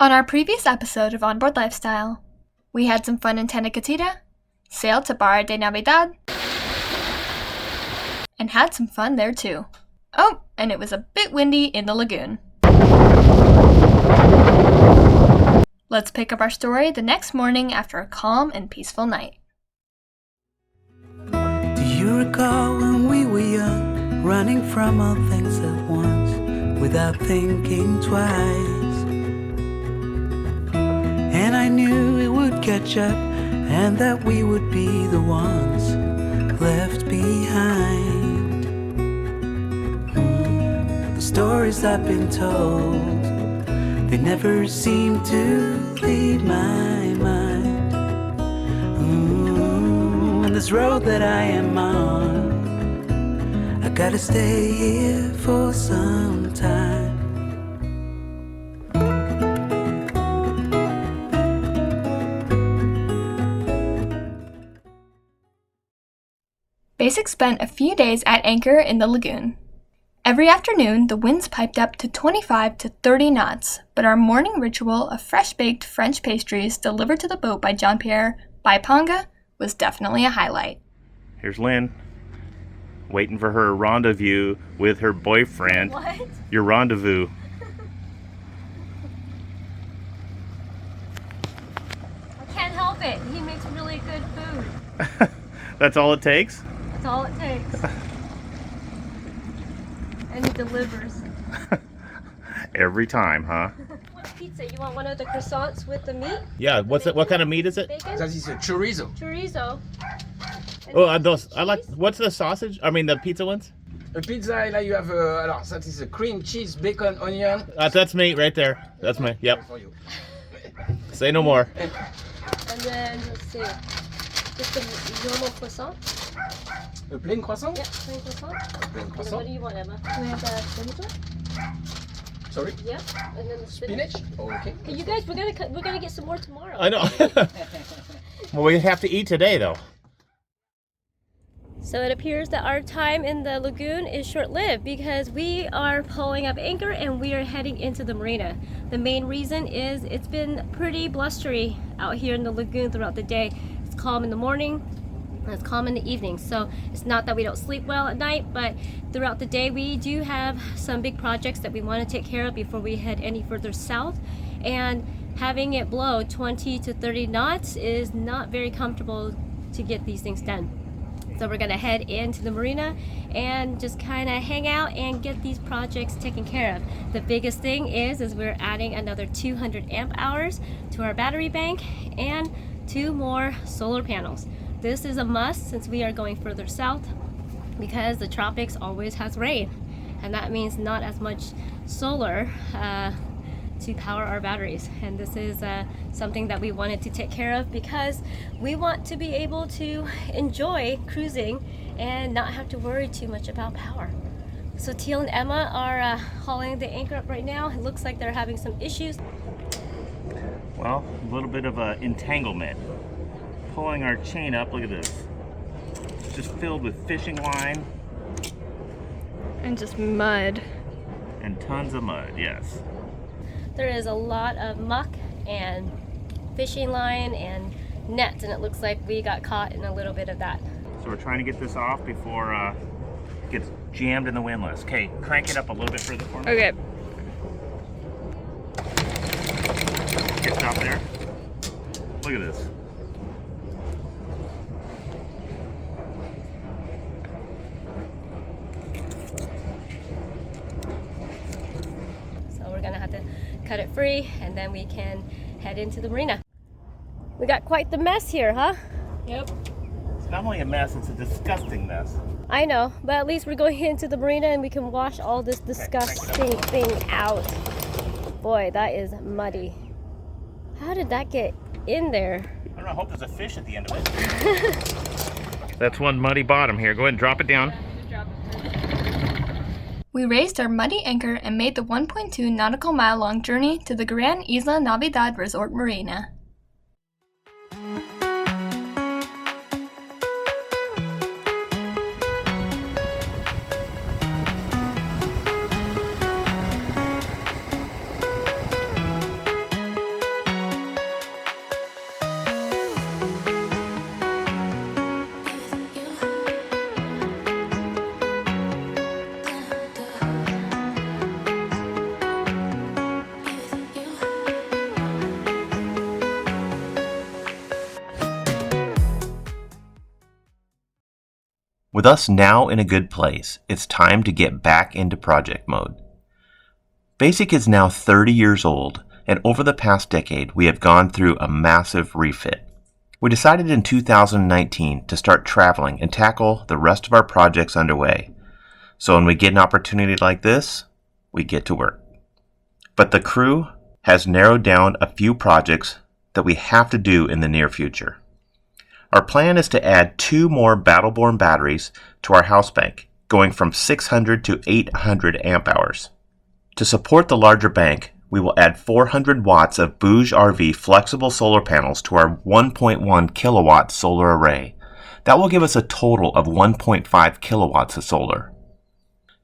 On our previous episode of Onboard Lifestyle, we had some fun in Tennessee, sailed to Barra de Navidad, and had some fun there too. Oh, and it was a bit windy in the lagoon. Let's pick up our story the next morning after a calm and peaceful night. Do you recall when we were young, running from all things at once, without thinking twice? And I knew it would catch up, and that we would be the ones left behind. The stories I've been told, they never seem to leave my mind. And this road that I am on, I gotta stay here for some time. Basik spent a few days at anchor in the lagoon. Every afternoon, the winds piped up to 25 to 30 knots, but our morning ritual of fresh-baked French pastries delivered to the boat by Jean-Pierre Baipanga was definitely a highlight. Here's Lynn, waiting for her rendezvous with her boyfriend. What? Your rendezvous. I can't help it. He makes really good food. That's all it takes? That's all it takes. And he delivers. Every time, huh? What pizza? You want one of the croissants with the meat? Yeah, what's it? What kind of meat is it? Bacon? That is a chorizo. Chorizo. And Oh, those I like. What's the sausage? I mean, the pizza ones. A pizza, like you have alors, that is a cream cheese, bacon, onion. That's me right there. That's me. Yep. For you. Say no more. And then, let's see. Just a normal croissant? A plain croissant? Yeah, plain croissant. Plain And then croissant. what do you want, Emma? Can we have the spinach one? Sorry. Yeah. And then the spinach. Oh, okay. Hey, you guys, we're gonna get some more tomorrow. I know. Well, we have to eat today, though. So it appears that our time in the lagoon is short-lived because we are pulling up anchor and we are heading into the marina. The main reason is it's been pretty blustery out here in the lagoon throughout the day. It's calm in the morning and it's calm in the evening. So it's not that we don't sleep well at night, but throughout the day we do have some big projects that we want to take care of before we head any further south. And having it blow 20 to 30 knots is not very comfortable to get these things done. So we're gonna head into the marina and just kind of hang out and get these projects taken care of. The biggest thing is we're adding another 200 amp hours to our battery bank and 2 more solar panels. This is a must since we are going further south because the tropics always has rain, and that means not as much solar to power our batteries. And this is something that we wanted to take care of because we want to be able to enjoy cruising and not have to worry too much about power. So Teal and Emma are hauling the anchor up right now. It looks like they're having some issues. Well, a little bit of an entanglement. Pulling our chain up, look at this. It's just filled with fishing line. And just mud. And tons of mud, yes. There is a lot of muck and fishing line and nets, and it looks like we got caught in a little bit of that. So we're trying to get this off before it gets jammed in the windlass. Okay, crank it up a little bit further for me. Okay. Okay, stop there. Look at this. So we're gonna have to cut it free and then we can head into the marina. We got quite the mess here, huh? Yep. It's not only a mess, it's a disgusting mess. I know, but at least we're going into the marina and we can wash all this disgusting thing out. Boy, that is muddy. How did that get in there? I don't know, I hope there's a fish at the end of it. That's one muddy bottom here. Go ahead and drop it down. We raised our muddy anchor and made the 1.2 nautical mile long journey to the Gran Isla Navidad Resort Marina. With us now in a good place, it's time to get back into project mode. Basik is now 30 years old, and over the past decade, we have gone through a massive refit. We decided in 2019 to start traveling and tackle the rest of our projects underway. So when we get an opportunity like this, we get to work. But the crew has narrowed down a few projects that we have to do in the near future. Our plan is to add 2 more Battleborn batteries to our house bank, going from 600 to 800 amp hours. To support the larger bank, we will add 400 watts of Bouge RV flexible solar panels to our 1.1 kilowatt solar array. That will give us a total of 1.5 kilowatts of solar.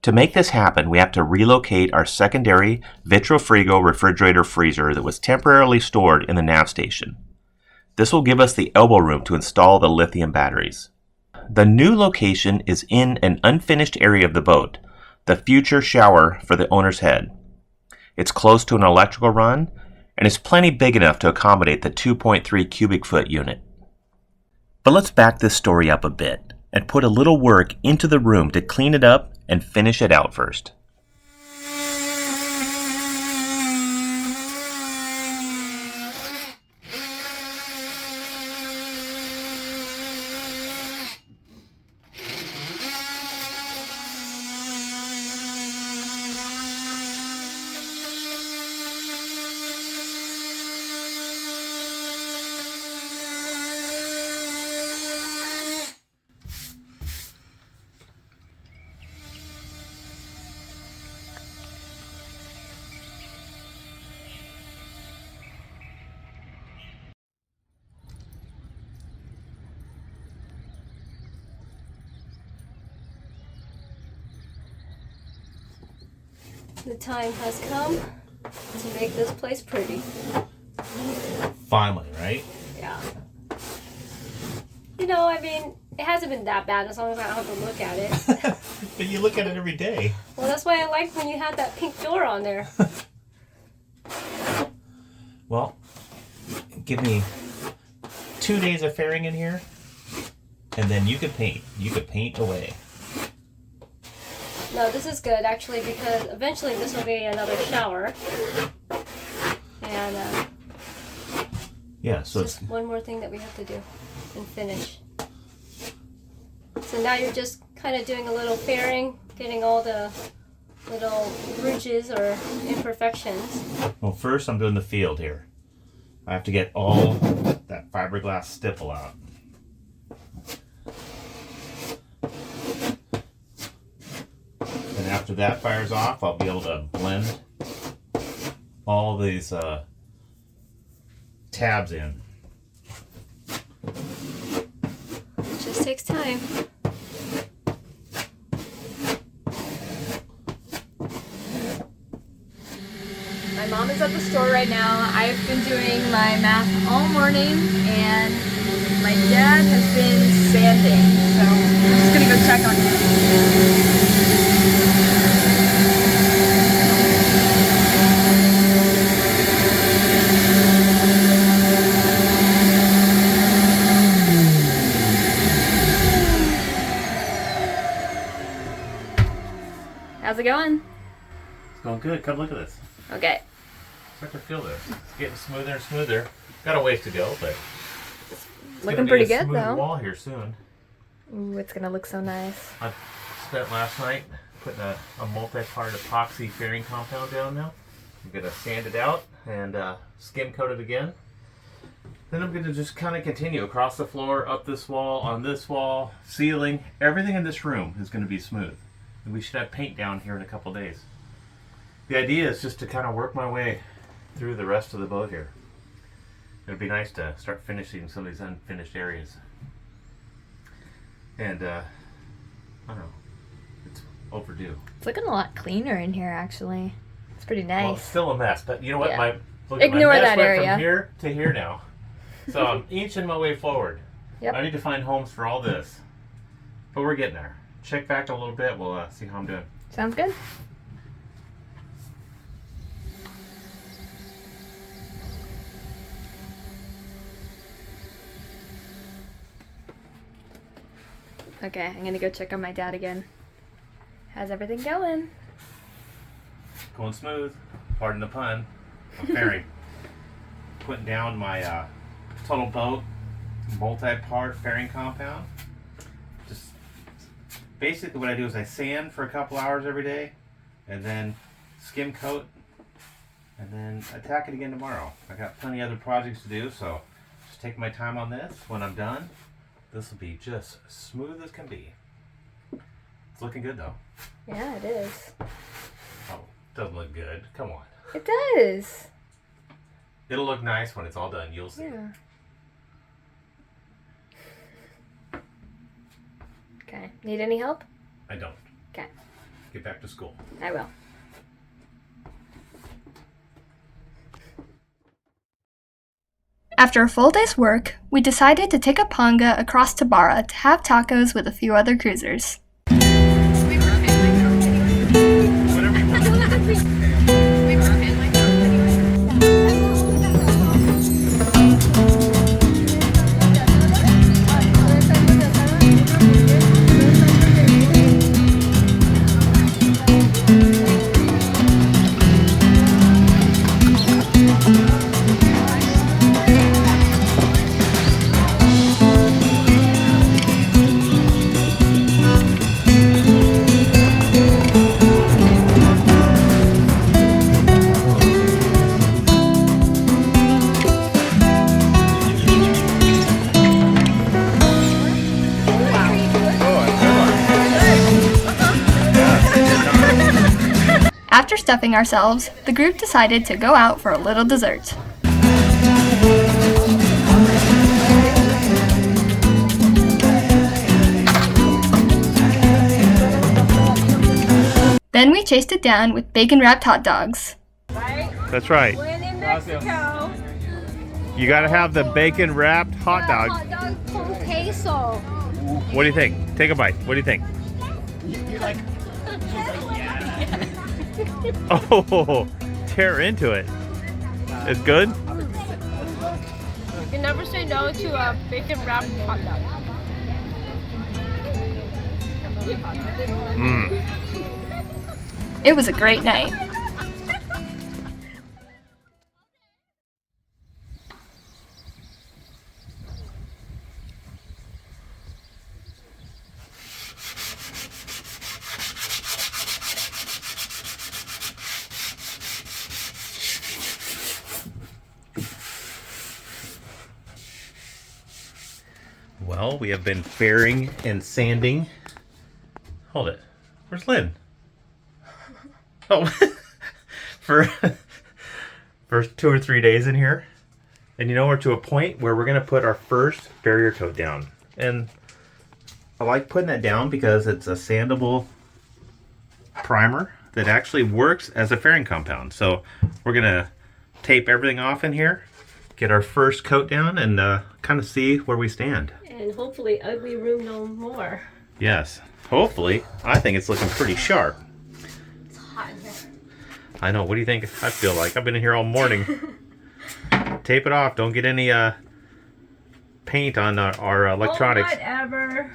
To make this happen, we have to relocate our secondary Vitrofrigo refrigerator freezer that was temporarily stored in the nav station. This will give us the elbow room to install the lithium batteries. The new location is in an unfinished area of the boat, the future shower for the owner's head. It's close to an electrical run and is plenty big enough to accommodate the 2.3 cubic foot unit. But let's back this story up a bit and put a little work into the room to clean it up and finish it out first. The time has come to make this place pretty. Finally, right? Yeah. You know, I mean, it hasn't been that bad as long as I don't have to look at it. But you look at it every day. Well, that's why I liked when you had that pink door on there. Well, give me 2 days of fairing in here, and then you could paint. You could paint away. No, this is good actually because eventually this will be another shower. And Yeah, so it's just one more thing that we have to do and finish. So now you're just kind of doing a little fairing, getting all the little rouges or imperfections. Well, first I'm doing the field here. I have to get all that fiberglass stipple out. And after that fires off, I'll be able to blend all these tabs in. It just takes time. My mom is at the store right now. I've been doing my math all morning, and my dad has been sanding. So I'm just gonna go check on him. How's it going? It's going good. Come look at this. Okay. Start to feel this. It's getting smoother and smoother. Got a ways to go, but it's Looking gonna be pretty a good, smooth though. wall here soon. Ooh, it's gonna look so nice. I spent last night putting a multi-part epoxy fairing compound down now. I'm going to sand it out and skim coat it again. Then I'm going to just kind of continue across the floor, up this wall, on this wall, ceiling. Everything in this room is going to be smooth. And we should have paint down here in a couple days. The idea is just to kind of work my way through the rest of the boat here. It'd be nice to start finishing some of these unfinished areas. And I don't know, it's overdue. It's looking a lot cleaner in here, actually. It's pretty Well, nice. it's still a mess, but you know what? Yeah. my Ignore mess that went area. from here to here now. So I'm inching my way forward. Yep. I need to find homes for all this. But we're getting there. Check back a little bit. We'll see how I'm doing. Sounds good. Okay, I'm gonna go check on my dad again. How's everything going? Going smooth. Pardon the pun. I'm fairing. Putting down my total boat multi-part fairing compound. Just basically what I do is I sand for a couple hours every day and then skim coat and then attack it again tomorrow. I got plenty of other projects to do, so just take my time on this. When I'm done, this will be just smooth as can be. It's looking good though. Yeah, it is. Oh, doesn't look good. Come on. It does. It'll look nice when it's all done. You'll see. Yeah. Okay. Need any help? I don't. Okay. Get back to school. I will. After a full day's work, we decided to take a panga across to Barra to have tacos with a few other cruisers. After stuffing ourselves, the group decided to go out for a little dessert. Then we chased it down with bacon-wrapped hot dogs. That's right. When in Mexico, You gotta have the bacon wrapped hot dog. hot dog con queso. What do you think? Take a bite. What do you think? Oh, tear into it. It's good? You can never say no to a bacon wrapped hot dog. It was a great night. Well, we have been fairing and sanding. Hold it. Where's Lynn? Oh, for 2 or 3 days in here. And you know, we're to a point where we're going to put our first barrier coat down. And I like putting that down because it's a sandable primer that actually works as a fairing compound. So we're going to tape everything off in here, get our first coat down, and kind of see where we stand. And hopefully ugly room no more. Yes, hopefully. I think it's looking pretty sharp. It's hot in here. I know. What do you think I feel like? I've been in here all morning. Tape it off. Don't get any paint on our electronics. Oh, whatever.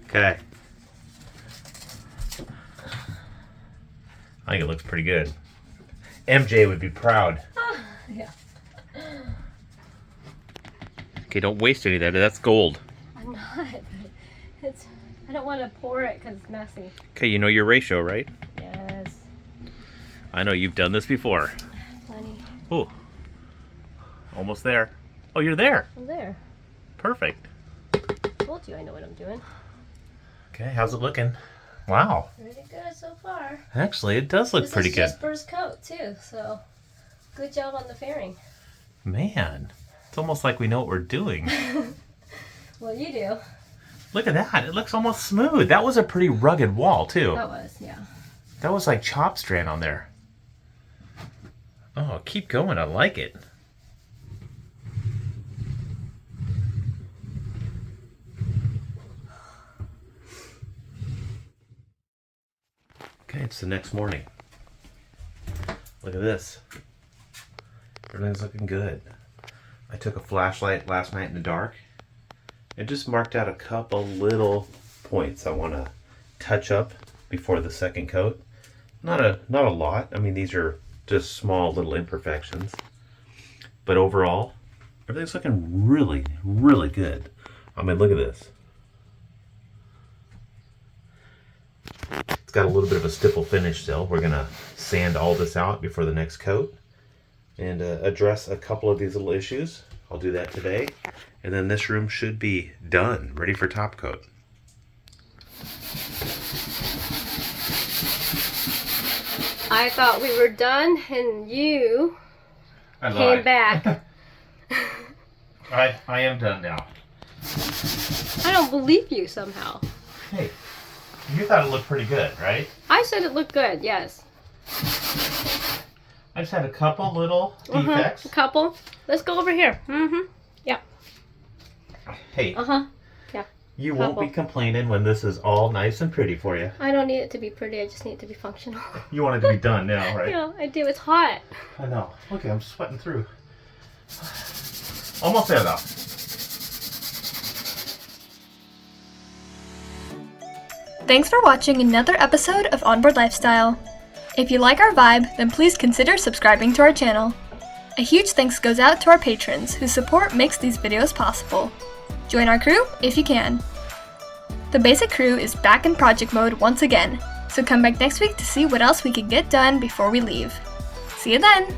Okay. I think it looks pretty good. MJ would be proud. Yeah. Okay, don't waste any of that. That's gold. I'm not. It's. I don't want to pour it because it's messy. Okay, you know your ratio, right? Yes. I know you've done this before. Plenty. Ooh. Almost there. Oh, you're there. I'm there. Perfect. Told you I know what I'm doing. Okay, how's it looking? Wow. Pretty good so far. Actually, it does look pretty This good. is just first coat too, so good job on the fairing. Man, it's almost like we know what we're doing. Well, you do. Look at that. It looks almost smooth. That was a pretty rugged wall, too. That was, yeah. That was like chop strand on there. Oh, keep going. I like it. Okay, it's the next morning. Look at this. Everything's looking good. I took a flashlight last night in the dark and just marked out a couple little points I want to touch up before the second coat. Not a lot. I mean, these are just small little imperfections. But overall, everything's looking really, really good. I mean, look at this. It's got a little bit of a stipple finish still. We're gonna sand all this out before the next coat and address a couple of these little issues. I'll do that today. And then this room should be done, ready for top coat. I thought we were done and you I came lied. back. I am done now. I don't believe you somehow. Hey, you thought it looked pretty good, right? I said it looked good, yes. I just had a couple little defects. A couple. Let's go over here. Yeah. Hey, Yeah. you won't be complaining when this is all nice and pretty for you. I don't need it to be pretty, I just need it to be functional. You want it to be done now, right? Yeah, I do. It's hot. I know. Look, I'm sweating through. Almost there, though. Thanks for watching another episode of Onboard Lifestyle. If you like our vibe, then please consider subscribing to our channel. A huge thanks goes out to our patrons whose support makes these videos possible. Join our crew if you can. The basic crew is back in project mode once again, so come back next week to see what else we can get done before we leave. See you then!